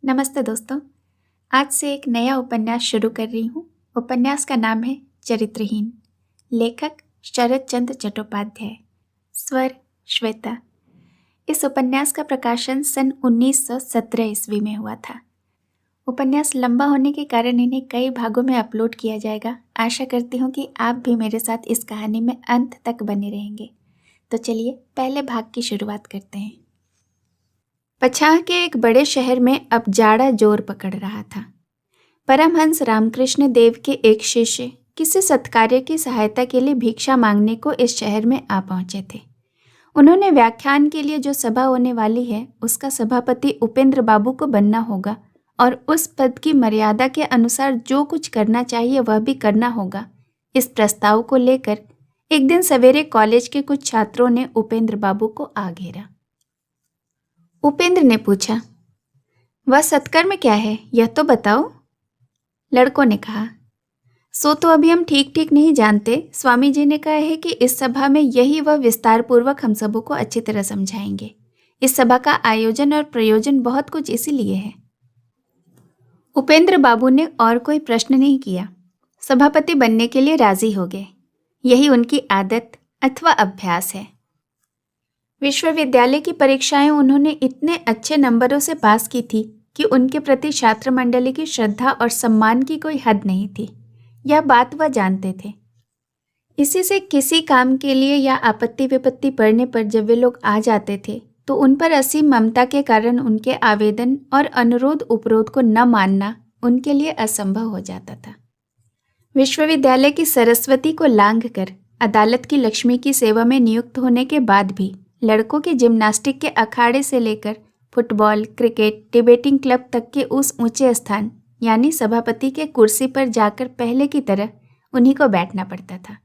नमस्ते दोस्तों। आज से एक नया उपन्यास शुरू कर रही हूँ। उपन्यास का नाम है चरित्रहीन। लेखक शरद चंद्र चट्टोपाध्याय। स्वर श्वेता। इस उपन्यास का प्रकाशन सन 1917 ईस्वी में हुआ था। उपन्यास लंबा होने के कारण इन्हें कई भागों में अपलोड किया जाएगा। आशा करती हूँ कि आप भी मेरे साथ इस कहानी में अंत तक बने रहेंगे। तो चलिए पहले भाग की शुरुआत करते हैं। पछाह के एक बड़े शहर में अब जाड़ा जोर पकड़ रहा था। परमहंस रामकृष्ण देव के एक शिष्य किसी सत्कार्य की सहायता के लिए भिक्षा मांगने को इस शहर में आ पहुंचे थे। उन्होंने व्याख्यान के लिए जो सभा होने वाली है उसका सभापति उपेंद्र बाबू को बनना होगा और उस पद की मर्यादा के अनुसार जो कुछ करना चाहिए वह भी करना होगा। इस प्रस्ताव को लेकर एक दिन सवेरे कॉलेज के कुछ छात्रों ने उपेंद्र बाबू को आ घेरा। उपेंद्र ने पूछा, वह सत्कर्म क्या है, यह तो बताओ। लड़कों ने कहा, सो तो अभी हम ठीक नहीं जानते। स्वामी जी ने कहा है कि इस सभा में यही वह विस्तार पूर्वक हम सबों को अच्छी तरह समझाएंगे। इस सभा का आयोजन और प्रयोजन बहुत कुछ इसीलिए है। उपेंद्र बाबू ने और कोई प्रश्न नहीं किया। सभापति बनने के लिए राजी हो गए। यही उनकी आदत अथवा अभ्यास है। विश्वविद्यालय की परीक्षाएं उन्होंने इतने अच्छे नंबरों से पास की थी कि उनके प्रति छात्र मंडली की श्रद्धा और सम्मान की कोई हद नहीं थी। यह बात वह जानते थे। इसी से किसी काम के लिए या आपत्ति विपत्ति पड़ने पर जब वे लोग आ जाते थे तो उन पर असीम ममता के कारण उनके आवेदन और अनुरोध उपरोध को न मानना उनके लिए असंभव हो जाता था। विश्वविद्यालय की सरस्वती को लांघ कर अदालत की लक्ष्मी की सेवा में नियुक्त होने के बाद भी लड़कों के जिम्नास्टिक के अखाड़े से लेकर फुटबॉल, क्रिकेट, डिबेटिंग क्लब तक के उस ऊंचे स्थान यानी सभापति के कुर्सी पर जाकर पहले की तरह उन्हीं को बैठना पड़ता था।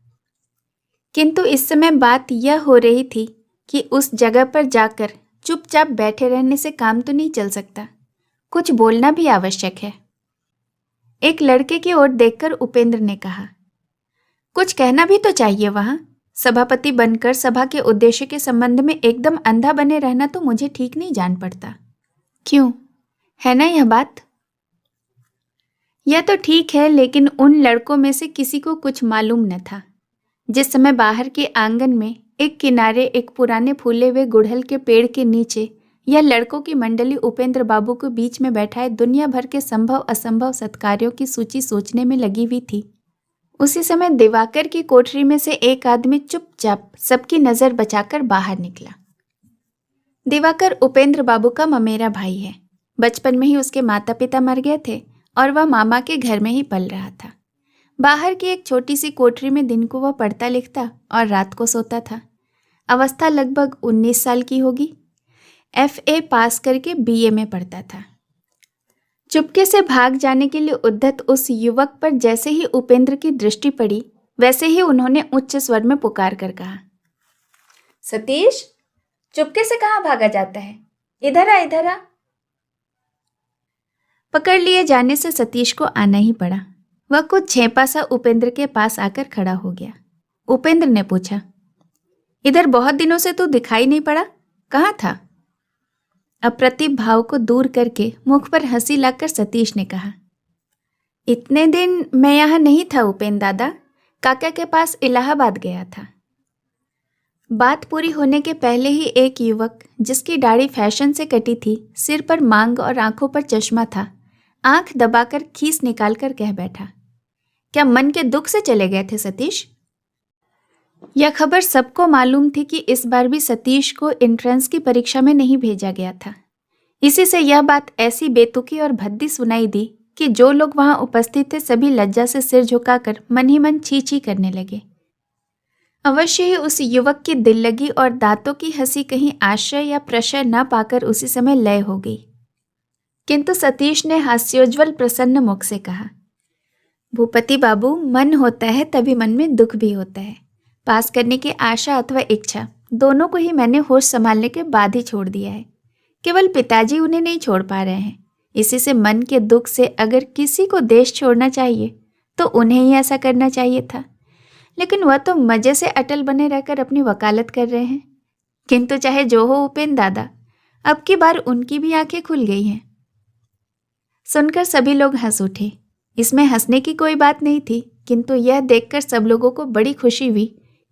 किंतु इस समय बात यह हो रही थी कि उस जगह पर जाकर चुपचाप बैठे रहने से काम तो नहीं चल सकता, कुछ बोलना भी आवश्यक है। एक लड़के की ओर देखकर उपेंद्र ने कहा, कुछ कहना भी तो चाहिए। वहां सभापति बनकर सभा के उद्देश्य के संबंध में एकदम अंधा बने रहना तो मुझे ठीक नहीं जान पड़ता। क्यों, है ना यह बात? यह तो ठीक है, लेकिन उन लड़कों में से किसी को कुछ मालूम न था। जिस समय बाहर के आंगन में एक किनारे एक पुराने फूले हुए गुड़हल के पेड़ के नीचे यह लड़कों की मंडली उपेंद्र बाबू को बीच में बैठाए दुनिया भर के संभव असंभव सत्कार्यों की सूची सोचने में लगी हुई थी, उसी समय दिवाकर की कोठरी में से एक आदमी चुपचाप सबकी नजर बचाकर बाहर निकला। दिवाकर उपेंद्र बाबू का ममेरा भाई है। बचपन में ही उसके माता पिता मर गए थे और वह मामा के घर में ही पल रहा था। बाहर की एक छोटी सी कोठरी में दिन को वह पढ़ता लिखता और रात को सोता था। अवस्था लगभग 19 साल की होगी। FA पास करके BA में पढ़ता था। चुपके से भाग जाने के लिए उद्यत उस युवक पर जैसे ही उपेंद्र की दृष्टि पड़ी वैसे ही उन्होंने उच्च स्वर में पुकार कर कहा, सतीश, चुपके से कहाँ भागा जाता है? इधर आ, इधर आ। पकड़ लिए जाने से सतीश को आना ही पड़ा। वह कुछ झेंपा सा उपेंद्र के पास आकर खड़ा हो गया। उपेंद्र ने पूछा, इधर बहुत दिनों से तू दिखाई नहीं पड़ा, कहाँ था? अप्रतिभ भाव को दूर करके मुख पर हंसी लाकर सतीश ने कहा, इतने दिन मैं यहाँ नहीं था उपेंद्र दादा, काका के पास इलाहाबाद गया था। बात पूरी होने के पहले ही एक युवक जिसकी दाढ़ी फैशन से कटी थी, सिर पर मांग और आंखों पर चश्मा था, आंख दबाकर खीस निकालकर कह बैठा, क्या मन के दुख से चले गए थे सतीश? यह खबर सबको मालूम थी कि इस बार भी सतीश को एंट्रेंस की परीक्षा में नहीं भेजा गया था। इसी से यह बात ऐसी बेतुकी और भद्दी सुनाई दी कि जो लोग वहां उपस्थित थे सभी लज्जा से सिर झुकाकर मन ही मन छी छी करने लगे। अवश्य ही उस युवक की दिल लगी और दांतों की हंसी कहीं आश्रय या प्रशय न पाकर उसी समय लय हो गई। किंतु सतीश ने हास्योज्वल प्रसन्न मुख से कहा, भूपति बाबू, मन होता है तभी मन में दुख भी होता है। पास करने की आशा अथवा इच्छा दोनों को ही मैंने होश संभालने के बाद ही छोड़ दिया है। केवल पिताजी उन्हें नहीं छोड़ पा रहे हैं। इसी से मन के दुख से अगर किसी को देश छोड़ना चाहिए तो उन्हें ही ऐसा करना चाहिए था, लेकिन वह तो मजे से अटल बने रहकर अपनी वकालत कर रहे हैं। किंतु चाहे जो हो उपेंद्र दादा, अब की बार उनकी भी आंखें खुल गई हैं। सुनकर सभी लोग हंस उठे। इसमें हंसने की कोई बात नहीं थी, किंतु यह देखकर सब लोगों को बड़ी खुशी हुई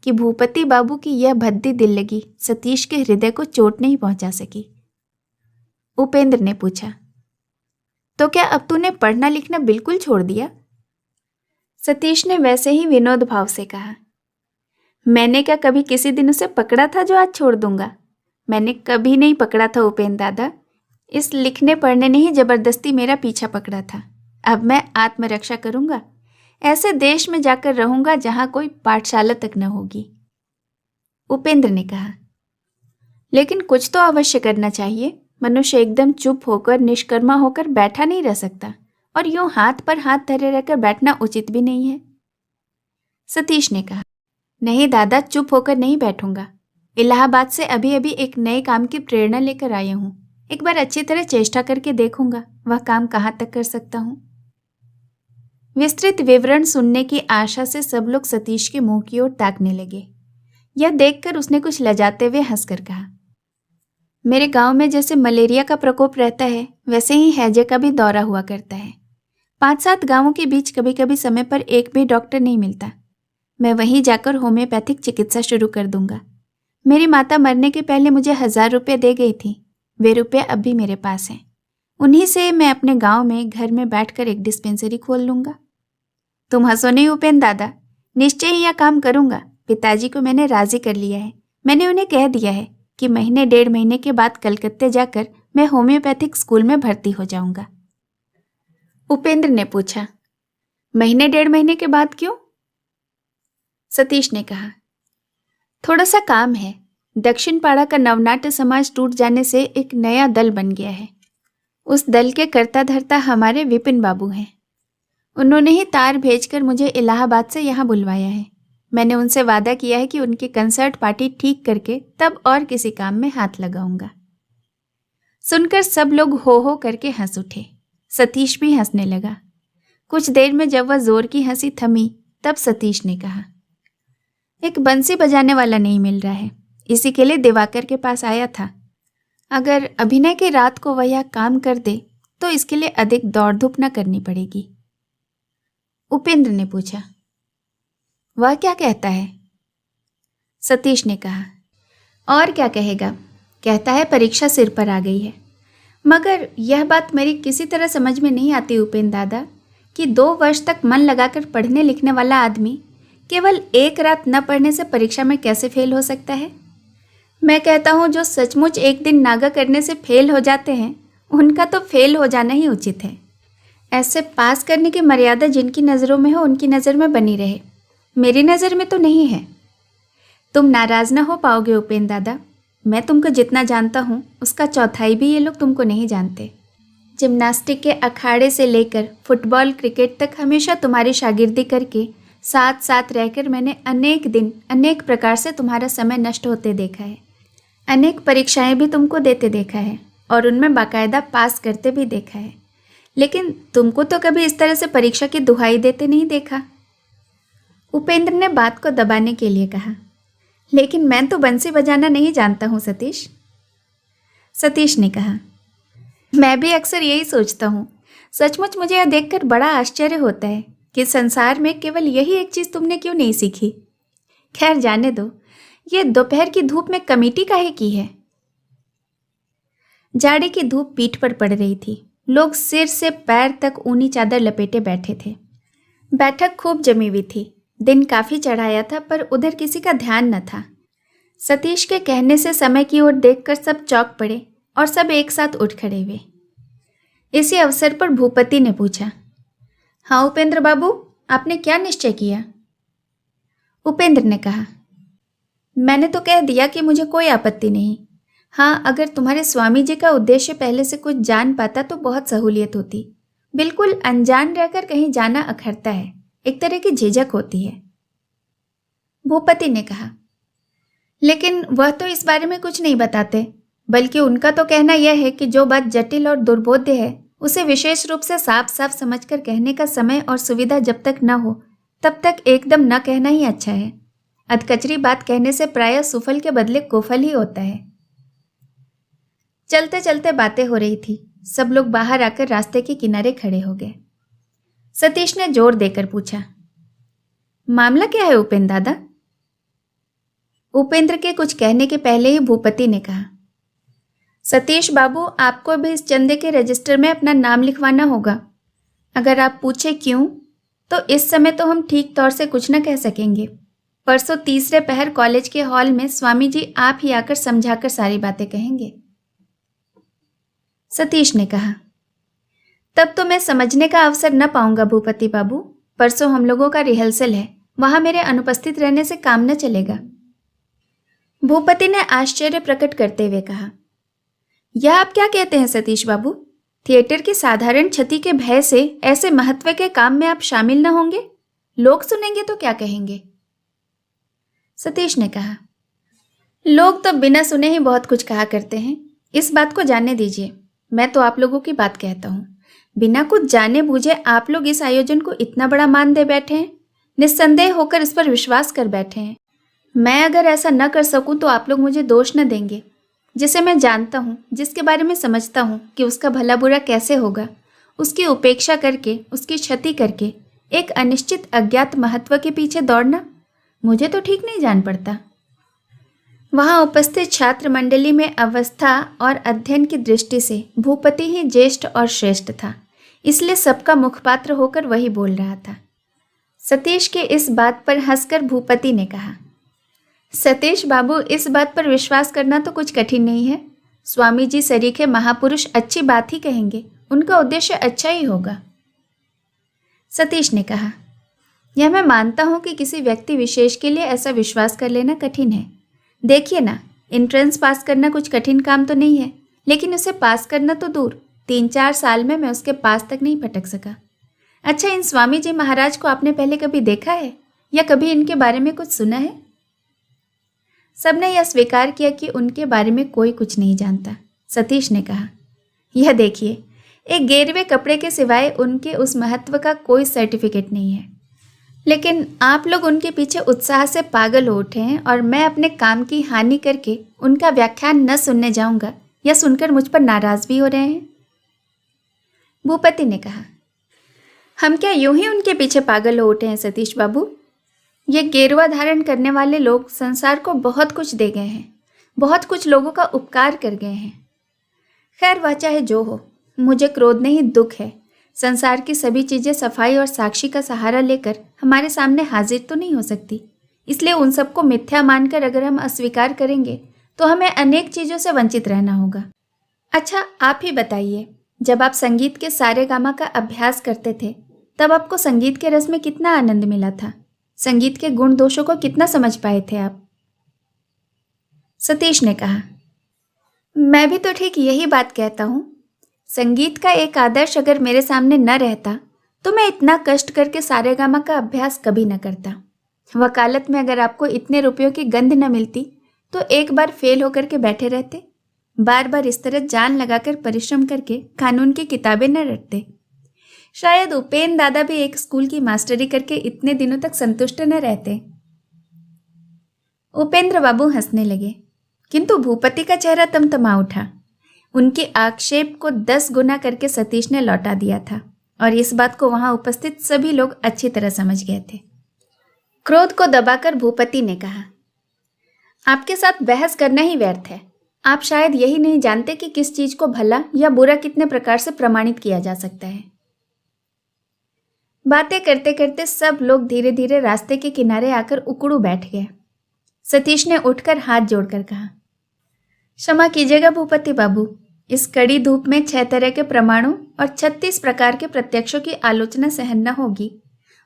कि भूपति बाबू की यह भद्दी दिल लगी सतीश के हृदय को चोट नहीं पहुंचा सकी। उपेंद्र ने पूछा, तो क्या अब तूने पढ़ना लिखना बिल्कुल छोड़ दिया? सतीश ने वैसे ही विनोद भाव से कहा, मैंने क्या कभी किसी दिन उसे पकड़ा था जो आज छोड़ दूंगा? मैंने कभी नहीं पकड़ा था उपेंद्र दादा। इस लिखने पढ़ने ने ही जबरदस्ती मेरा पीछा पकड़ा था। अब मैं आत्मरक्षा करूंगा। ऐसे देश में जाकर रहूंगा जहां कोई पाठशाला तक न होगी। उपेंद्र ने कहा, लेकिन कुछ तो अवश्य करना चाहिए। मनुष्य एकदम चुप होकर निष्कर्मा होकर बैठा नहीं रह सकता, और यूं हाथ पर हाथ धरे रहकर बैठना उचित भी नहीं है। सतीश ने कहा, नहीं दादा, चुप होकर नहीं बैठूंगा। इलाहाबाद से अभी अभी एक नए काम की प्रेरणा लेकर आया हूं। एक बार अच्छी तरह चेष्टा करके देखूंगा वह काम कहां तक कर सकता हूं। विस्तृत विवरण सुनने की आशा से सब लोग सतीश के मुंह की ओर ताकने लगे। यह देखकर उसने कुछ लजाते हुए हंसकर कहा, मेरे गांव में जैसे मलेरिया का प्रकोप रहता है, वैसे ही हैजे का भी दौरा हुआ करता है। 5-7 गांवों के बीच कभी कभी समय पर एक भी डॉक्टर नहीं मिलता। मैं वहीं जाकर होम्योपैथिक चिकित्सा शुरू कर दूंगा। मेरी माता मरने के पहले मुझे 1000 रुपये दे गई थी। वे रुपये अब भी मेरे पास हैं। उन्हीं से मैं अपने गांव में घर में बैठकर एक डिस्पेंसरी खोल लूंगा। तुम हंसो नहीं उपेंद्र दादा, निश्चय ही यह काम करूंगा। पिताजी को मैंने राजी कर लिया है। मैंने उन्हें कह दिया है कि महीने 1.5 महीने के बाद कलकत्ते जाकर मैं होम्योपैथिक स्कूल में भर्ती हो जाऊंगा। उपेंद्र ने पूछा, महीने 1.5 महीने के बाद क्यों? सतीश ने कहा, थोड़ा सा काम है। दक्षिण पाड़ा का नवनाट्य समाज टूट जाने से एक नया दल बन गया है। उस दल के कर्ता धर्ता हमारे विपिन बाबू हैं। उन्होंने ही तार भेजकर मुझे इलाहाबाद से यहाँ बुलवाया है। मैंने उनसे वादा किया है कि उनकी कंसर्ट पार्टी ठीक करके तब और किसी काम में हाथ लगाऊंगा। सुनकर सब लोग हो हो करके हंस उठे। सतीश भी हंसने लगा। कुछ देर में जब वह जोर की हंसी थमी, तब सतीश ने कहा, एक बंसी बजाने वाला नहीं मिल रहा है। इसी के लिए दिवाकर के पास आया था। अगर अभिनय की रात को वह यह काम कर दे तो इसके लिए अधिक दौड़ धूप न करनी पड़ेगी। उपेंद्र ने पूछा, वह क्या कहता है? सतीश ने कहा, और क्या कहेगा, कहता है परीक्षा सिर पर आ गई है। मगर यह बात मेरी किसी तरह समझ में नहीं आती उपेंद्र दादा कि 2 वर्ष तक मन लगाकर पढ़ने लिखने वाला आदमी केवल एक रात न पढ़ने से परीक्षा में कैसे फेल हो सकता है। मैं कहता हूँ जो सचमुच एक दिन नागा करने से फेल हो जाते हैं, उनका तो फेल हो जाना ही उचित है। ऐसे पास करने की मर्यादा जिनकी नज़रों में हो उनकी नज़र में बनी रहे। मेरी नज़र में तो नहीं है। तुम नाराज़ ना हो पाओगे उपेंद्र दादा। मैं तुमको जितना जानता हूँ उसका चौथाई भी ये लोग तुमको नहीं जानते। जिम्नास्टिक के अखाड़े से लेकर फुटबॉल क्रिकेट तक हमेशा तुम्हारी शागिर्दी करके साथ साथ रहकर मैंने अनेक दिन अनेक प्रकार से तुम्हारा समय नष्ट होते देखा है। अनेक परीक्षाएं भी तुमको देते देखा है और उनमें बाकायदा पास करते भी देखा है। लेकिन तुमको तो कभी इस तरह से परीक्षा की दुहाई देते नहीं देखा। उपेंद्र ने बात को दबाने के लिए कहा, लेकिन मैं तो बंसी बजाना नहीं जानता हूँ सतीश। सतीश ने कहा, मैं भी अक्सर यही सोचता हूँ। सचमुच मुझे यह देखकर बड़ा आश्चर्य होता है कि संसार में केवल यही एक चीज़ तुमने क्यों नहीं सीखी। खैर जाने दो, ये दोपहर की धूप में कमेटी काहे की है? जाड़े की धूप पीठ पर पड़ रही थी। लोग सिर से पैर तक ऊनी चादर लपेटे बैठे थे। बैठक खूब जमी हुई थी। दिन काफ़ी चढ़ाया था, पर उधर किसी का ध्यान न था। सतीश के कहने से समय की ओर देखकर सब चौंक पड़े और सब एक साथ उठ खड़े हुए। इसी अवसर पर भूपति ने पूछा, हाँ उपेंद्र बाबू, आपने क्या निश्चय किया? उपेंद्र ने कहा, मैंने तो कह दिया कि मुझे कोई आपत्ति नहीं। हाँ, अगर तुम्हारे स्वामी जी का उद्देश्य पहले से कुछ जान पाता तो बहुत सहूलियत होती। बिल्कुल अनजान रहकर कहीं जाना अखरता है, एक तरह की झिझक होती है। भूपति ने कहा, लेकिन वह तो इस बारे में कुछ नहीं बताते, बल्कि उनका तो कहना यह है कि जो बात जटिल और दुर्बोध्य है उसे विशेष रूप से साफ साफ समझकर कहने का समय और सुविधा जब तक न हो तब तक एकदम न कहना ही अच्छा है। अधकचरी बात कहने से प्रायः सुफल के बदले कुफल ही होता है। चलते चलते बातें हो रही थी। सब लोग बाहर आकर रास्ते के किनारे खड़े हो गए। सतीश ने जोर देकर पूछा, मामला क्या है उपेंद्र दादा? उपेंद्र के कुछ कहने के पहले ही भूपति ने कहा, सतीश बाबू, आपको भी इस चंदे के रजिस्टर में अपना नाम लिखवाना होगा। अगर आप पूछे क्यों, तो इस समय तो हम ठीक तौर से कुछ न कह सकेंगे। परसों तीसरे पहर कॉलेज के हॉल में स्वामी जी आप ही आकर समझाकर सारी बातें कहेंगे। सतीश ने कहा, तब तो मैं समझने का अवसर न पाऊंगा भूपति बाबू। परसों हम लोगों का रिहर्सल है, वहां मेरे अनुपस्थित रहने से काम न चलेगा। भूपति ने आश्चर्य प्रकट करते हुए कहा, यह आप क्या कहते हैं सतीश बाबू? थिएटर की साधारण क्षति के भय से ऐसे महत्व के काम में आप शामिल न होंगे? लोग सुनेंगे तो क्या कहेंगे? सतीश ने कहा, लोग तो बिना सुने ही बहुत कुछ कहा करते हैं, इस बात को जानने दीजिए। मैं तो आप लोगों की बात कहता हूँ। बिना कुछ जाने बूझे आप लोग इस आयोजन को इतना बड़ा मान दे बैठे हैं, निस्संदेह होकर इस पर विश्वास कर बैठे हैं। मैं अगर ऐसा न कर सकूं तो आप लोग मुझे दोष न देंगे। जिसे मैं जानता हूँ, जिसके बारे में समझता हूँ कि उसका भला बुरा कैसे होगा, उसकी उपेक्षा करके, उसकी क्षति करके एक अनिश्चित अज्ञात महत्व के पीछे दौड़ना मुझे तो ठीक नहीं जान पड़ता। वहाँ उपस्थित छात्र मंडली में अवस्था और अध्ययन की दृष्टि से भूपति ही ज्येष्ठ और श्रेष्ठ था, इसलिए सबका मुखपात्र होकर वही बोल रहा था। सतीश के इस बात पर हंसकर भूपति ने कहा, सतीश बाबू, इस बात पर विश्वास करना तो कुछ कठिन नहीं है। स्वामी जी सरीखे महापुरुष अच्छी बात ही कहेंगे, उनका उद्देश्य अच्छा ही होगा। सतीश ने कहा, यह मैं मानता हूँ कि किसी व्यक्ति विशेष के लिए ऐसा विश्वास कर लेना कठिन है। देखिए ना, एंट्रेंस पास करना कुछ कठिन काम तो नहीं है, लेकिन उसे पास करना तो दूर, 3-4 साल में मैं उसके पास तक नहीं फटक सका। अच्छा, इन स्वामी जी महाराज को आपने पहले कभी देखा है या कभी इनके बारे में कुछ सुना है? सबने यह स्वीकार किया कि उनके बारे में कोई कुछ नहीं जानता। सतीश ने कहा, यह देखिए, एक गेरवे कपड़े के सिवाय उनके उस महत्व का कोई सर्टिफिकेट नहीं है, लेकिन आप लोग उनके पीछे उत्साह से पागल हो उठे हैं और मैं अपने काम की हानि करके उनका व्याख्यान न सुनने जाऊंगा या सुनकर मुझ पर नाराज भी हो रहे हैं। भूपति ने कहा, हम क्या यूं ही उनके पीछे पागल हो उठे हैं सतीश बाबू? ये गेरुआ धारण करने वाले लोग संसार को बहुत कुछ दे गए हैं, बहुत कुछ लोगों का उपकार कर गए हैं। खैर, वह चाहे जो हो, मुझे क्रोध नहीं दुख है। संसार की सभी चीज़ें सफाई और साक्षी का सहारा लेकर हमारे सामने हाजिर तो नहीं हो सकती, इसलिए उन सबको मिथ्या मानकर अगर हम अस्वीकार करेंगे तो हमें अनेक चीज़ों से वंचित रहना होगा। अच्छा, आप ही बताइए, जब आप संगीत के सारे गामा का अभ्यास करते थे तब आपको संगीत के रस में कितना आनंद मिला था? संगीत के गुण दोषों को कितना समझ पाए थे आप? सतीश ने कहा, मैं भी तो ठीक यही बात कहता हूँ। संगीत का एक आदर्श अगर मेरे सामने न रहता तो मैं इतना कष्ट करके सारेगामा का अभ्यास कभी न करता। वकालत में अगर आपको इतने रुपयों की गंध न मिलती तो एक बार फेल होकर के बैठे रहते। बार बार इस तरह जान लगाकर परिश्रम करके कानून की किताबें न रटते। शायद उपेंद्र दादा भी एक स्कूल की मास्टरी करके इतने दिनों तक संतुष्ट न रहते। उपेंद्र बाबू हंसने लगे, किंतु भूपति का चेहरा तमतमा उठा। उनके आक्षेप को 10 गुना करके सतीश ने लौटा दिया था और इस बात को वहां उपस्थित सभी लोग अच्छी तरह समझ गए थे। क्रोध को दबाकर भूपति ने कहा, आपके साथ बहस करना ही व्यर्थ है। आप शायद यही नहीं जानते कि किस चीज को भला या बुरा कितने प्रकार से प्रमाणित किया जा सकता है। बातें करते करते सब लोग धीरे धीरे रास्ते के किनारे आकर उकड़ू बैठ गए। सतीश ने उठकर हाथ जोड़कर कहा, क्षमा कीजिएगा भूपति बाबू, इस कड़ी धूप में 6 तरह के प्रमाणों और 36 प्रकार के प्रत्यक्षों की आलोचना सहन न होगी।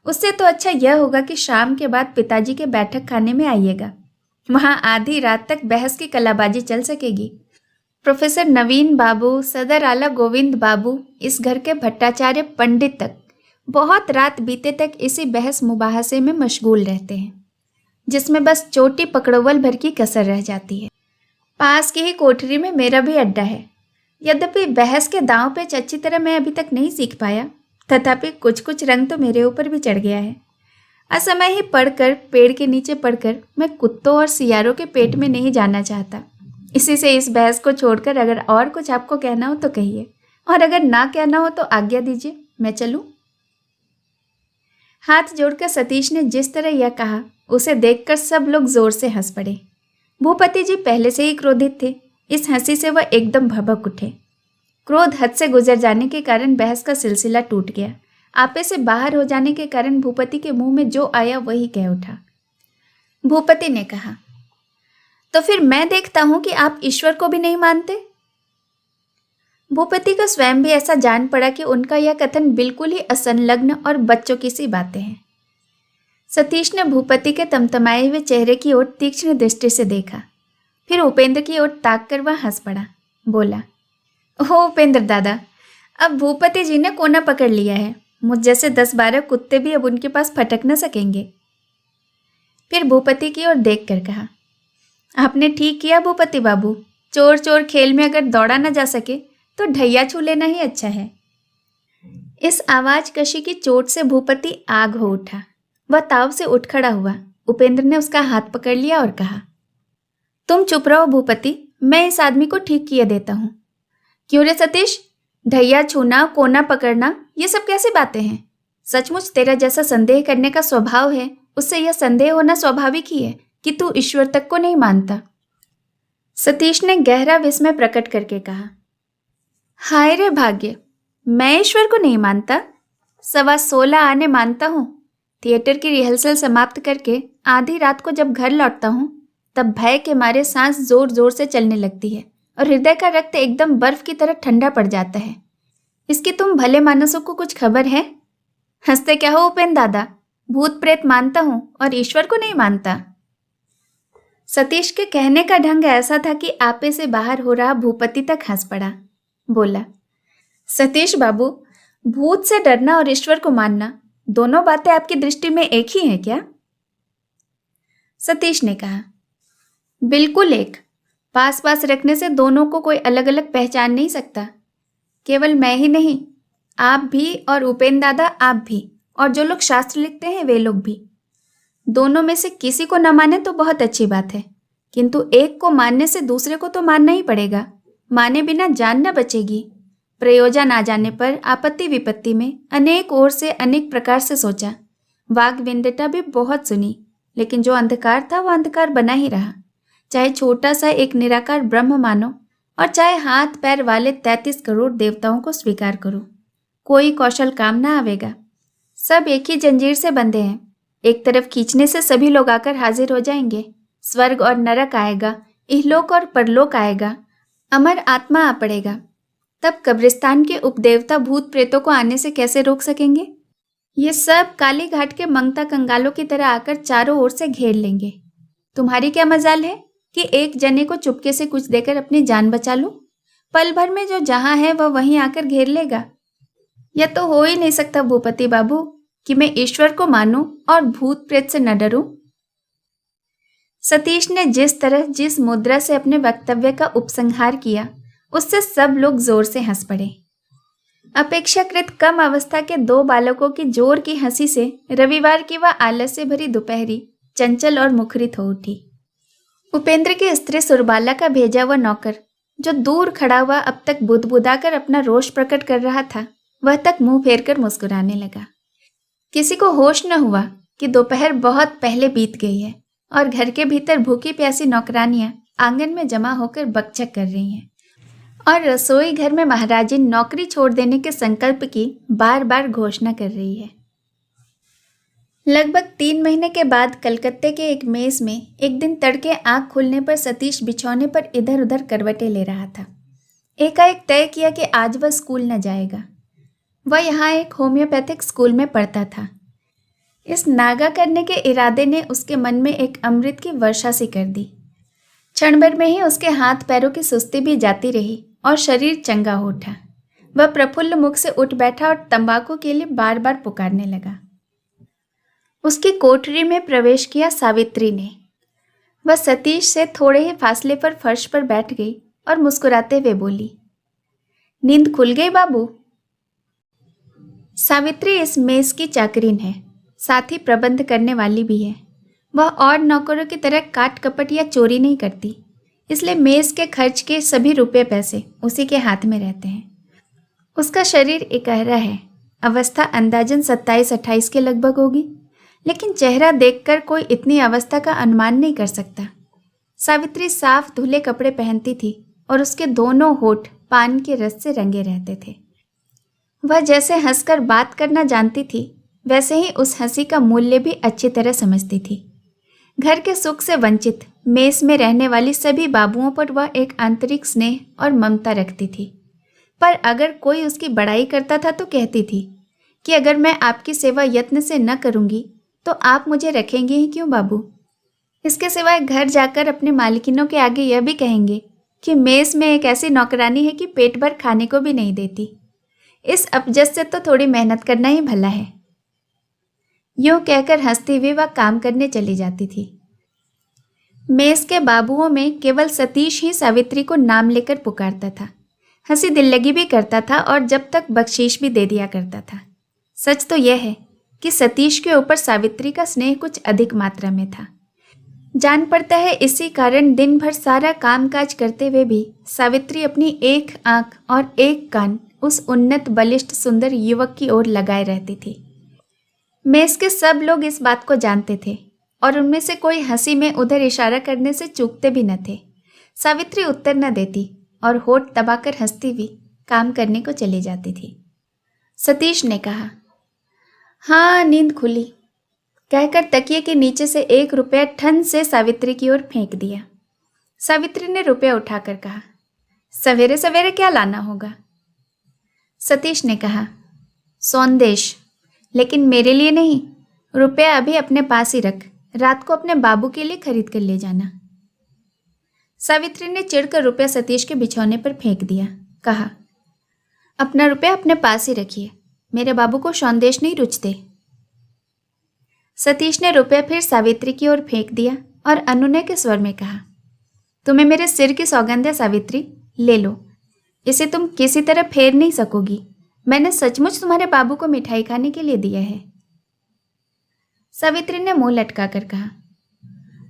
उससे तो अच्छा यह होगा कि शाम के बाद पिताजी के बैठक खाने में आइएगा। वहां आधी रात तक बहस की कलाबाजी चल सकेगी। प्रोफेसर नवीन बाबू, सदर आला गोविंद बाबू, इस घर के भट्टाचार्य पंडित तक बहुत रात बीते तक इसी बहस मुबाहसे में मशगूल रहते हैं, जिसमें बस चोटी पकड़ोवल भर की कसर रह जाती है। पास की ही कोठरी में मेरा भी अड्डा है। यद्यपि बहस के दांव पे अच्छी तरह मैं अभी तक नहीं सीख पाया, तथापि कुछ कुछ रंग तो मेरे ऊपर भी चढ़ गया है। असमय ही पढ़कर, पेड़ के नीचे पढ़कर मैं कुत्तों और सियारों के पेट में नहीं जाना चाहता। इसी से इस बहस को छोड़कर अगर और कुछ आपको कहना हो तो कहिए, और अगर ना कहना हो तो आज्ञा दीजिए, मैं चलूं? हाथ जोड़कर सतीश ने जिस तरह यह कहा, उसे देखकर सब लोग जोर से हंस पड़े। भूपति जी पहले से ही क्रोधित थे। इस हंसी से वह एकदम भभक उठे। क्रोध हद से गुजर जाने के कारण बहस का सिलसिला टूट गया। आपे से बाहर हो जाने के कारण भूपति के मुंह में जो आया वही कह उठा। भूपति ने कहा, तो फिर मैं देखता हूं कि आप ईश्वर को भी नहीं मानते। भूपति को स्वयं भी ऐसा जान पड़ा कि उनका यह कथन बिल्कुल ही असंलग्न और बच्चों की सी बातें हैं। सतीश ने भूपति के तमतमाए हुए चेहरे की ओर तीक्ष्ण दृष्टि से देखा, फिर उपेंद्र की ओर ताक कर वह हंस पड़ा। बोला, ओह उपेंद्र दादा, अब भूपति जी ने कोना पकड़ लिया है। मुझ जैसे 10-12 कुत्ते भी अब उनके पास फटक न सकेंगे। फिर भूपति की ओर देख कर कहा, आपने ठीक किया भूपति बाबू। चोर चोर खेल में अगर दौड़ा न जा सके तो ढैया छू लेना ही अच्छा है। इस आवाज कशी की चोट से भूपति आग हो उठा। वह ताव से उठ खड़ा हुआ। उपेंद्र ने उसका हाथ पकड़ लिया और कहा, तुम चुप रहो भूपति, मैं इस आदमी को ठीक किए देता हूं। क्यों रे सतीश, ढैया छूना, कोना पकड़ना, ये सब कैसी बातें हैं? सचमुच तेरा जैसा संदेह करने का स्वभाव है, उससे यह संदेह होना स्वाभाविक ही है कि तू ईश्वर तक को नहीं मानता। सतीश ने गहरा विस्मय प्रकट करके कहा, हाय रे भाग्य, मैं ईश्वर को नहीं मानता। 16:15 आने मानता हूँ। थिएटर की रिहर्सल समाप्त करके आधी रात को जब घर लौटता हूँ तब भय के मारे सांस जोर जोर से चलने लगती है और हृदय का रक्त एकदम बर्फ की तरह ठंडा पड़ जाता है। इसकी तुम भले मानसों को कुछ खबर है? हंसते क्या हो उपेंद्र दादा, भूत प्रेत मानता हूँ और ईश्वर को नहीं मानता। सतीश के कहने का ढंग ऐसा था कि आपे से बाहर हो रहा भूपति तक हंस पड़ा। बोला, सतीश बाबू, भूत से डरना और ईश्वर को मानना दोनों बातें आपकी दृष्टि में एक ही हैं क्या? सतीश ने कहा, बिल्कुल एक। पास पास रखने से दोनों को कोई अलग अलग पहचान नहीं सकता। केवल मैं ही नहीं, आप भी और उपेंद्र दादा आप भी, और जो लोग शास्त्र लिखते हैं वे लोग भी। दोनों में से किसी को न माने तो बहुत अच्छी बात है, किंतु एक को मानने से दूसरे को तो मानना ही पड़ेगा। माने बिना जान न बचेगी। प्रयोजन आ जाने पर आपत्ति विपत्ति में अनेक ओर से अनेक प्रकार से सोचा। वाग विंदता भी बहुत सुनी, लेकिन जो अंधकार था वह अंधकार बना ही रहा। चाहे छोटा सा एक निराकार ब्रह्म मानो और चाहे हाथ पैर वाले 33 करोड़ देवताओं को स्वीकार करो, कोई कौशल काम ना आवेगा। सब एक ही जंजीर से बंधे हैं। एक तरफ खींचने से सभी लोग आकर हाजिर हो जाएंगे। स्वर्ग और नरक आएगा, इहलोक और परलोक आएगा, अमर आत्मा आ पड़ेगा। तब कब्रिस्तान के उपदेवता भूत प्रेतों को आने से कैसे रोक सकेंगे? ये सब काली घाट के मंगता कंगालों की तरह आकर चारों ओर से घेर लेंगे। तुम्हारी क्या मजाल है कि एक जने को चुपके से कुछ देकर अपनी जान बचा लो? पल भर में जो जहां है वह वहीं आकर घेर लेगा। यह तो हो ही नहीं सकता भूपति बाबू कि मैं ईश्वर को मानूं और भूत प्रेत से न डरूं। सतीश ने जिस तरह जिस मुद्रा से अपने वक्तव्य का उपसंहार किया, उससे सब लोग जोर से हंस पड़े। अपेक्षाकृत कम अवस्था के 2 बालकों की जोर की हंसी से रविवार की वह आलस्य भरी दोपहरी चंचल और मुखरित हो उठी। उपेंद्र की स्त्री सुरबाला का भेजा हुआ नौकर, जो दूर खड़ा हुआ अब तक बुदबुदाकर अपना रोष प्रकट कर रहा था, वह तक मुंह फेरकर मुस्कुराने लगा। किसी को होश न हुआ कि दोपहर बहुत पहले बीत गई है और घर के भीतर भूखी प्यासी नौकरानियां आंगन में जमा होकर बकझक कर रही हैं और रसोई घर में महाराजिन नौकरी छोड़ देने के संकल्प की बार बार घोषणा कर रही है। लगभग 3 महीने के बाद कलकत्ते के एक मेस में एक दिन तड़के आंख खुलने पर सतीश बिछौने पर इधर उधर करवटें ले रहा था। एकाएक तय किया कि आज वह स्कूल न जाएगा। वह यहाँ एक होम्योपैथिक स्कूल में पढ़ता था। इस नागा करने के इरादे ने उसके मन में एक अमृत की वर्षा सी कर दी। क्षण भर में ही उसके हाथ पैरों की सुस्ती भी जाती रही और शरीर चंगा हो उठा। वह प्रफुल्ल मुख से उठ बैठा और तंबाकू के लिए बार बार पुकारने लगा। उसकी कोठरी में प्रवेश किया सावित्री ने। वह सतीश से थोड़े ही फासले पर फर्श पर बैठ गई और मुस्कुराते हुए बोली, नींद खुल गई बाबू? सावित्री इस मेस की चाकरीन है, साथ ही प्रबंध करने वाली भी है। वह और नौकरों की तरह काट कपट या चोरी नहीं करती, इसलिए मेस के खर्च के सभी रुपए पैसे उसी के हाथ में रहते हैं। उसका शरीर इकहरा है, अवस्था अंदाजन 27-28 के लगभग होगी, लेकिन चेहरा देखकर कोई इतनी अवस्था का अनुमान नहीं कर सकता। सावित्री साफ धुले कपड़े पहनती थी और उसके दोनों होठ पान के रस से रंगे रहते थे। वह जैसे हंसकर बात करना जानती थी, वैसे ही उस हंसी का मूल्य भी अच्छी तरह समझती थी। घर के सुख से वंचित मेस में रहने वाली सभी बाबुओं पर वह एक आंतरिक स्नेह और ममता रखती थी, पर अगर कोई उसकी बड़ाई करता था तो कहती थी कि अगर मैं आपकी सेवा यत्न से न करूंगी तो आप मुझे रखेंगे ही क्यों बाबू। इसके सिवाय घर जाकर अपने मालकिनों के आगे यह भी कहेंगे कि मेस में एक ऐसी नौकरानी है कि पेट भर खाने को भी नहीं देती। इस अपजस से तो थोड़ी मेहनत करना ही भला है। यूं कहकर हंसती हुई वह काम करने चली जाती थी। मेस के बाबुओं में केवल सतीश ही सावित्री को नाम लेकर पुकारता था, हंसी दिल लगी भी करता था और जब तक बख्शीश भी दे दिया करता था। सच तो यह है कि सतीश के ऊपर सावित्री का स्नेह कुछ अधिक मात्रा में था। जान पड़ता है इसी कारण दिन भर सारा कामकाज करते हुए भी सावित्री अपनी एक आंख और एक कान उस उन्नत बलिष्ठ सुंदर युवक की ओर लगाए रहती थी। मेस के सब लोग इस बात को जानते थे और उनमें से कोई हंसी में उधर इशारा करने से चूकते भी न थे। सावित्री उत्तर न देती और होठ दबाकर हंसती हुई काम करने को चली जाती थी। सतीश ने कहा, हाँ नींद खुली, कहकर तकिए के नीचे से 1 रुपया ठन से सावित्री की ओर फेंक दिया। सावित्री ने रुपया उठाकर कहा, सवेरे सवेरे क्या लाना होगा। सतीश ने कहा, सौंदेश, लेकिन मेरे लिए नहीं, रुपया अभी अपने पास ही रख, रात को अपने बाबू के लिए खरीद कर ले जाना। सावित्री ने चिढ़कर रुपया सतीश के बिछौने पर फेंक दिया। कहा, अपना रुपया अपने पास ही रखिए, मेरे बाबू को सौंदेश नहीं रुचते। सतीश ने रुपया फिर सावित्री की ओर फेंक दिया और अनुनय के स्वर में कहा, तुम्हें मेरे सिर की सौगंध है सावित्री, ले लो, इसे तुम किसी तरह फेर नहीं सकोगी। मैंने सचमुच तुम्हारे बाबू को मिठाई खाने के लिए दिया है। सावित्री ने मुंह लटकाकर कहा,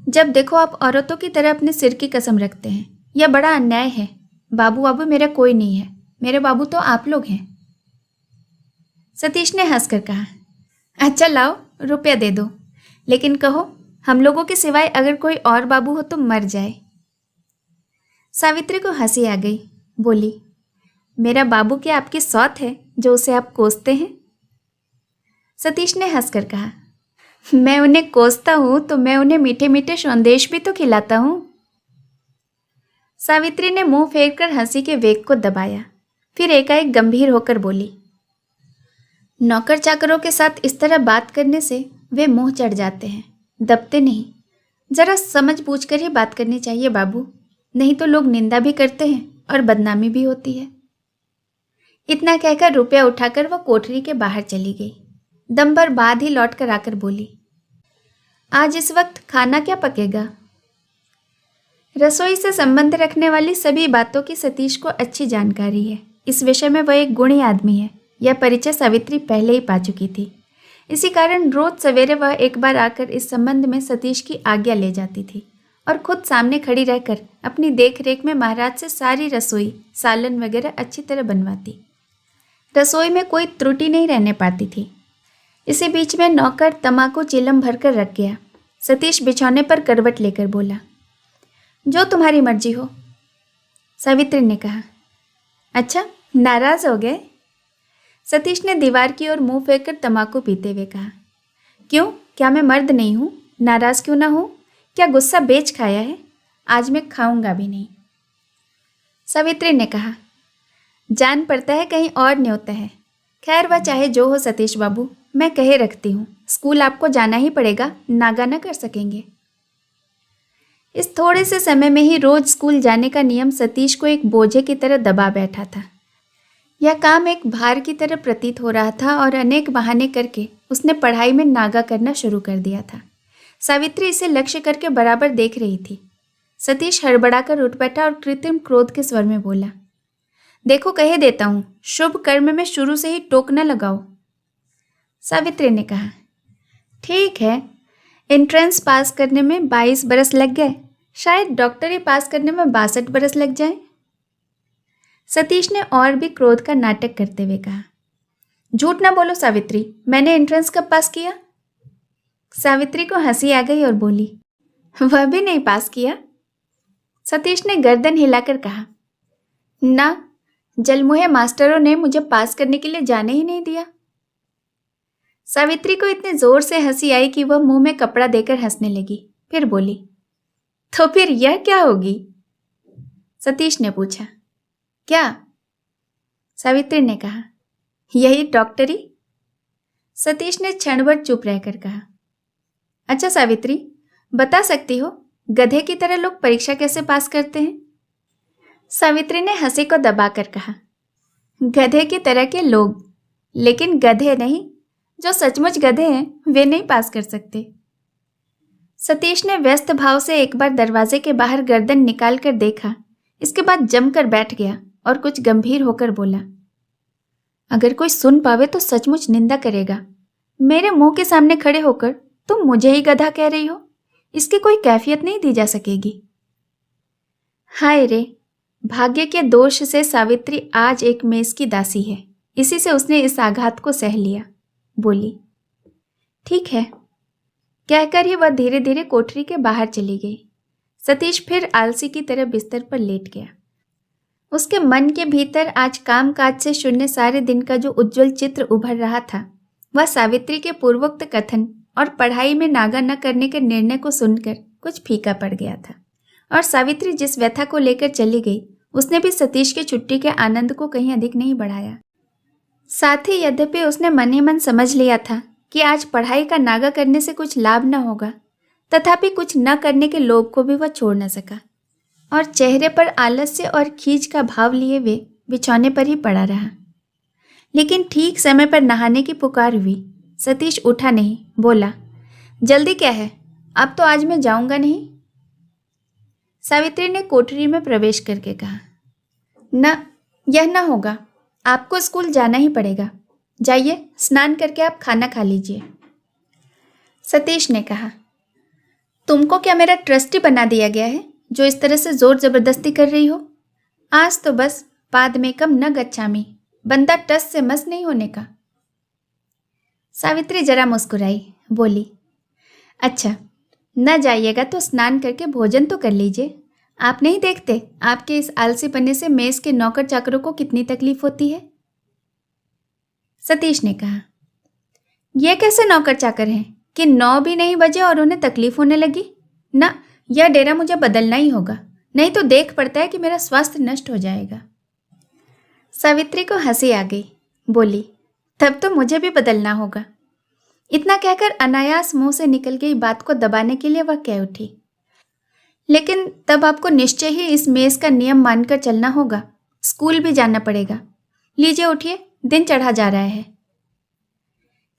जब देखो आप औरतों की तरह अपने सिर की कसम रखते हैं, यह बड़ा अन्याय है। बाबू बाबू मेरा कोई नहीं है, मेरे बाबू तो आप लोग हैं। सतीश ने हंसकर कहा, अच्छा लाओ रुपया दे दो, लेकिन कहो हम लोगों के सिवाय अगर कोई और बाबू हो तो मर जाए। सावित्री को हंसी आ गई, बोली, मेरा बाबू क्या आपकी सौत है जो उसे आप कोसते हैं। सतीश ने हंसकर कहा, मैं उन्हें कोसता हूं तो मैं उन्हें मीठे मीठे संदेश भी तो खिलाता हूं। सावित्री ने मुंह फेर कर हंसी के वेग को दबाया, फिर एकाएक गंभीर होकर बोली, नौकर चाकरों के साथ इस तरह बात करने से वे मुंह चढ़ जाते हैं, दबते नहीं। जरा समझ बूझ कर ही बात करनी चाहिए बाबू, नहीं तो लोग निंदा भी करते हैं और बदनामी भी होती है। इतना कहकर रुपया उठाकर वह कोठरी के बाहर चली गई। दम भर बाद ही लौट कर आकर बोली, आज इस वक्त खाना क्या पकेगा। रसोई से संबंध रखने वाली सभी बातों की सतीश को अच्छी जानकारी है। इस विषय में वह एक गुणी आदमी है, यह परिचय सावित्री पहले ही पा चुकी थी। इसी कारण रोज सवेरे वह एक बार आकर इस संबंध में सतीश की आज्ञा ले जाती थी और खुद सामने खड़ी रहकर अपनी देख रेख में महाराज से सारी रसोई, सालन वगैरह अच्छी तरह बनवाती। रसोई में कोई त्रुटि नहीं रहने पाती थी। इसी बीच में नौकर तमाकू चिलम भरकर रख गया। सतीश बिछौने पर करवट लेकर बोला, जो तुम्हारी मर्जी हो। सावित्री ने कहा, अच्छा नाराज हो गए। सतीश ने दीवार की ओर मुंह फेंक कर तमाकू पीते हुए कहा, क्यों, क्या मैं मर्द नहीं हूँ? नाराज क्यों ना हूँ? क्या गुस्सा बेच खाया है? आज मैं खाऊंगा भी नहीं। सावित्री ने कहा, जान पड़ता है कहीं और न्योता है। खैर वह चाहे जो हो सतीश बाबू, मैं कहे रखती हूँ, स्कूल आपको जाना ही पड़ेगा, नागा न कर सकेंगे। इस थोड़े से समय में ही रोज स्कूल जाने का नियम सतीश को एक बोझे की तरह दबा बैठा था। यह काम एक भार की तरह प्रतीत हो रहा था और अनेक बहाने करके उसने पढ़ाई में नागा करना शुरू कर दिया था। सावित्री इसे लक्ष्य करके बराबर देख रही थी। सतीश हड़बड़ाकर उठ बैठा और कृत्रिम क्रोध के स्वर में बोला, देखो कहे देता हूँ, शुभ कर्म में शुरू से ही टोक न लगाओ। सावित्री ने कहा, ठीक है, एंट्रेंस पास करने में 22 बरस लग गए, शायद डॉक्टरी पास करने में 62 बरस लग जाए। सतीश ने और भी क्रोध का नाटक करते हुए कहा। झूठ ना बोलो सावित्री, मैंने एंट्रेंस कब पास किया? सावित्री को हंसी आ गई और बोली, वह भी नहीं पास किया? सतीश ने गर्दन हिलाकर कहा, ना, जलमुहे मास्टरों ने मुझे पास करने के लिए जाने ही नहीं दिया। सावित्री को इतने जोर से हंसी आई कि वह मुंह में कपड़ा देकर हंसने लगी। फिर बोली, तो फिर यह क्या होगी? सतीश ने पूछा। क्या? सावित्री ने कहा, यही डॉक्टरी। सतीश ने क्षण भर चुप रहकर कहा, अच्छा सावित्री, बता सकती हो गधे की तरह लोग परीक्षा कैसे पास करते हैं? सावित्री ने हंसी को दबाकर कहा, गधे की तरह के लोग, लेकिन गधे नहीं, जो सचमुच गधे हैं वे नहीं पास कर सकते। सतीश ने व्यस्त भाव से एक बार दरवाजे के बाहर गर्दन निकाल कर देखा, इसके बाद जमकर बैठ गया और कुछ गंभीर होकर बोला, अगर कोई सुन पावे तो सचमुच निंदा करेगा। मेरे मुंह के सामने खड़े होकर तुम मुझे ही गधा कह रही हो, इसकी कोई कैफियत नहीं दी जा सकेगी। हाय रे, भाग्य के दोष से सावित्री आज एक मेष की दासी है, इसी से उसने इस आघात को सह लिया। बोली, ठीक है। कहकर ही वह धीरे धीरे कोठरी के बाहर चली गई। सतीश फिर आलसी की तरह बिस्तर पर लेट गया। उसके मन के भीतर आज काम काज से शून्य सारे दिन का जो उज्जवल चित्र उभर रहा था, वह सावित्री के पूर्वोक्त कथन और पढ़ाई में नागा न करने के निर्णय को सुनकर कुछ फीका पड़ गया था। और सावित्री जिस व्यथा को लेकर चली गई, उसने भी सतीश के छुट्टी के आनंद को कहीं अधिक नहीं बढ़ाया। साथ ही यद्यपि उसने मन ही मन समझ लिया था कि आज पढ़ाई का नागा करने से कुछ लाभ न होगा, तथापि कुछ न करने के लोभ को भी वह छोड़ न सका और चेहरे पर आलस्य और खींच का भाव लिए वे बिछौने पर ही पड़ा रहा। लेकिन ठीक समय पर नहाने की पुकार हुई। सतीश उठा नहीं, बोला, जल्दी क्या है, अब तो आज मैं जाऊंगा नहीं। सावित्री ने कोठरी में प्रवेश करके कहा, न, यह न होगा, आपको स्कूल जाना ही पड़ेगा। जाइए, स्नान करके आप खाना खा लीजिए। सतीश ने कहा, तुमको क्या मेरा ट्रस्टी बना दिया गया है जो इस तरह से जोर जबरदस्ती कर रही हो? आज तो बस पादमेकम न गच्छामि, बंदा टस से मस नहीं होने का। सावित्री जरा मुस्कुराई, बोली, अच्छा, न जाइएगा तो स्नान करके भोजन तो कर लीजिए। आप नहीं देखते आपके इस आलसीपने से मेस के नौकर चाकरों को कितनी तकलीफ होती है? सतीश ने कहा, यह कैसे नौकर चाकर हैं कि 9 भी नहीं बजे और उन्हें तकलीफ होने लगी? ना, यह डेरा मुझे बदलना ही होगा, नहीं तो देख पड़ता है कि मेरा स्वास्थ्य नष्ट हो जाएगा। सावित्री को हंसी आ गई, बोली, तब तो मुझे भी बदलना होगा। इतना कहकर अनायास मुंह से निकल गई बात को दबाने के लिए वह कह उठी, लेकिन तब आपको निश्चय ही इस मेस का नियम मानकर चलना होगा, स्कूल भी जाना पड़ेगा। लीजिए उठिए, दिन चढ़ा जा रहा है।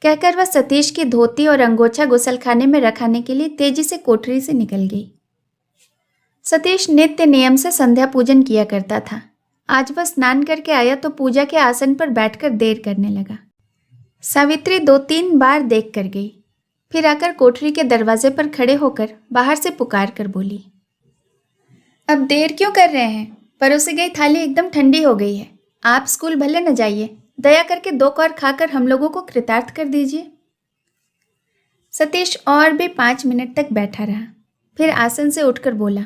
कहकर वह सतीश की धोती और अंगोछा गुसलखाने में रखाने के लिए तेजी से कोठरी से निकल गई। सतीश नित्य नियम से संध्या पूजन किया करता था। आज वह स्नान करके आया तो पूजा के आसन पर बैठकर देर करने लगा। सावित्री 2-3 बार देख कर गई, फिर आकर कोठरी के दरवाजे पर खड़े होकर बाहर से पुकार कर बोली, अब देर क्यों कर रहे हैं? परोसी गई थाली एकदम ठंडी हो गई है। आप स्कूल भले न जाइए, दया करके 2 कौर खाकर हम लोगों को कृतार्थ कर दीजिए। सतीश और भी 5 मिनट तक बैठा रहा, फिर आसन से उठकर बोला,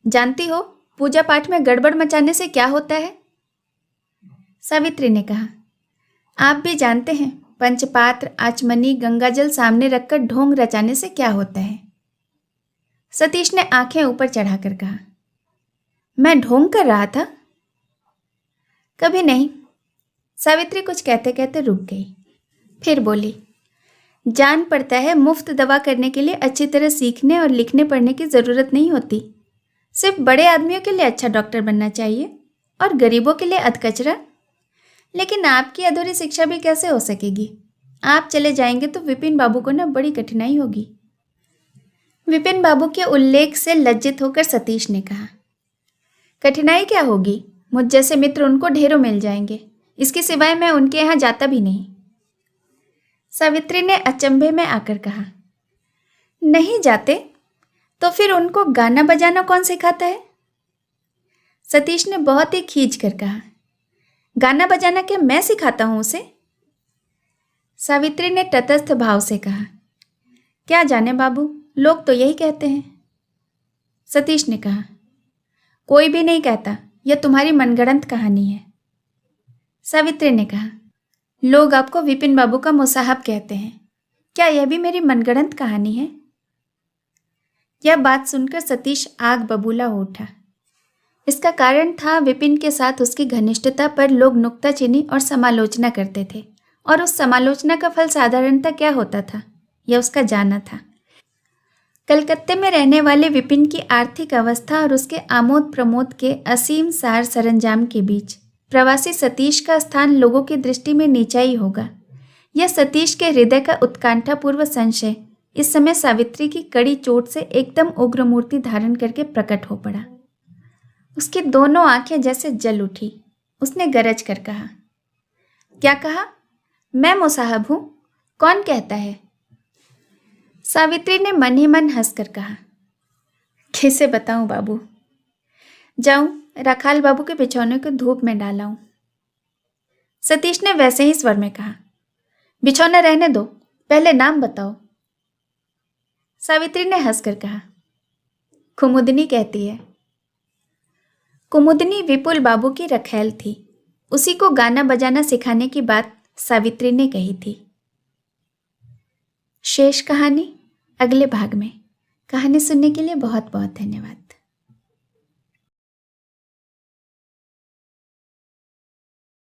जानती हो पूजा पाठ में गड़बड़ मचाने से क्या होता है? सावित्री ने कहा, आप भी जानते हैं, पंचपात्र, आचमनी, गंगाजल सामने रखकर ढोंग रचाने से क्या होता है। सतीश ने आंखें ऊपर चढ़ाकर कहा, मैं ढोंग कर रहा था? कभी नहीं। सावित्री कुछ कहते कहते रुक गई, फिर बोली, जान पड़ता है मुफ्त दवा करने के लिए अच्छी तरह सीखने और लिखने पढ़ने की ज़रूरत नहीं होती। सिर्फ बड़े आदमियों के लिए अच्छा डॉक्टर बनना चाहिए और गरीबों के लिए अधकचरा। लेकिन आपकी अधूरी शिक्षा भी कैसे हो सकेगी? आप चले जाएंगे तो विपिन बाबू को ना बड़ी कठिनाई होगी। विपिन बाबू के उल्लेख से लज्जित होकर सतीश ने कहा, कठिनाई क्या होगी? मुझ जैसे मित्र उनको ढेरों मिल जाएंगे, इसके सिवाय मैं उनके यहाँ जाता भी नहीं। सावित्री ने अचंभे में आकर कहा, नहीं जाते तो फिर उनको गाना बजाना कौन सिखाता है? सतीश ने बहुत ही खींच कर कहा। गाना बजाना क्या मैं सिखाता हूं उसे? सावित्री ने तटस्थ भाव से कहा। क्या जाने बाबू, लोग तो यही कहते हैं। सतीश ने कहा। कोई भी नहीं कहता, यह तुम्हारी मनगढ़ंत कहानी है। सावित्री ने कहा। लोग आपको विपिन बाबू का मुसाहब कहते हैं, क्या यह भी मेरी मनगढ़ंत कहानी है? यह बात सुनकर सतीश आग बबूला हो उठा। इसका कारण था विपिन के साथ उसकी घनिष्ठता पर लोग नुक्ताचीनी और समालोचना करते थे, और उस समालोचना का फल साधारणतः क्या होता था, यह उसका जाना था। कलकत्ते में रहने वाले विपिन की आर्थिक अवस्था और उसके आमोद प्रमोद के असीम सार सरंजाम के बीच प्रवासी सतीश का स्थान लोगों की दृष्टि में नीचा ही होगा। यह सतीश के हृदय का उत्कंठापूर्व संशय इस समय सावित्री की कड़ी चोट से एकदम उग्र मूर्ति धारण करके प्रकट हो पड़ा। उसकी दोनों आंखें जैसे जल उठी। उसने गरज कर कहा। क्या कहा? मैं मुसाहब हूं? कौन कहता है? सावित्री ने मन ही मन हंसकर कहा। कैसे बताऊं बाबू? जाऊं रखाल बाबू के बिछौने को धूप में डालाऊं। सतीश ने वैसे ही स्वर में कहा। बिछौना रहने दो, पहले नाम बताओ। सावित्री ने हंसकर कहा। कुमुदनी कहती है। कुमुदनी विपुल बाबू की रखैल थी। उसी को गाना बजाना सिखाने की बात सावित्री ने कही थी। शेष कहानी अगले भाग में। कहानी सुनने के लिए बहुत बहुत धन्यवाद।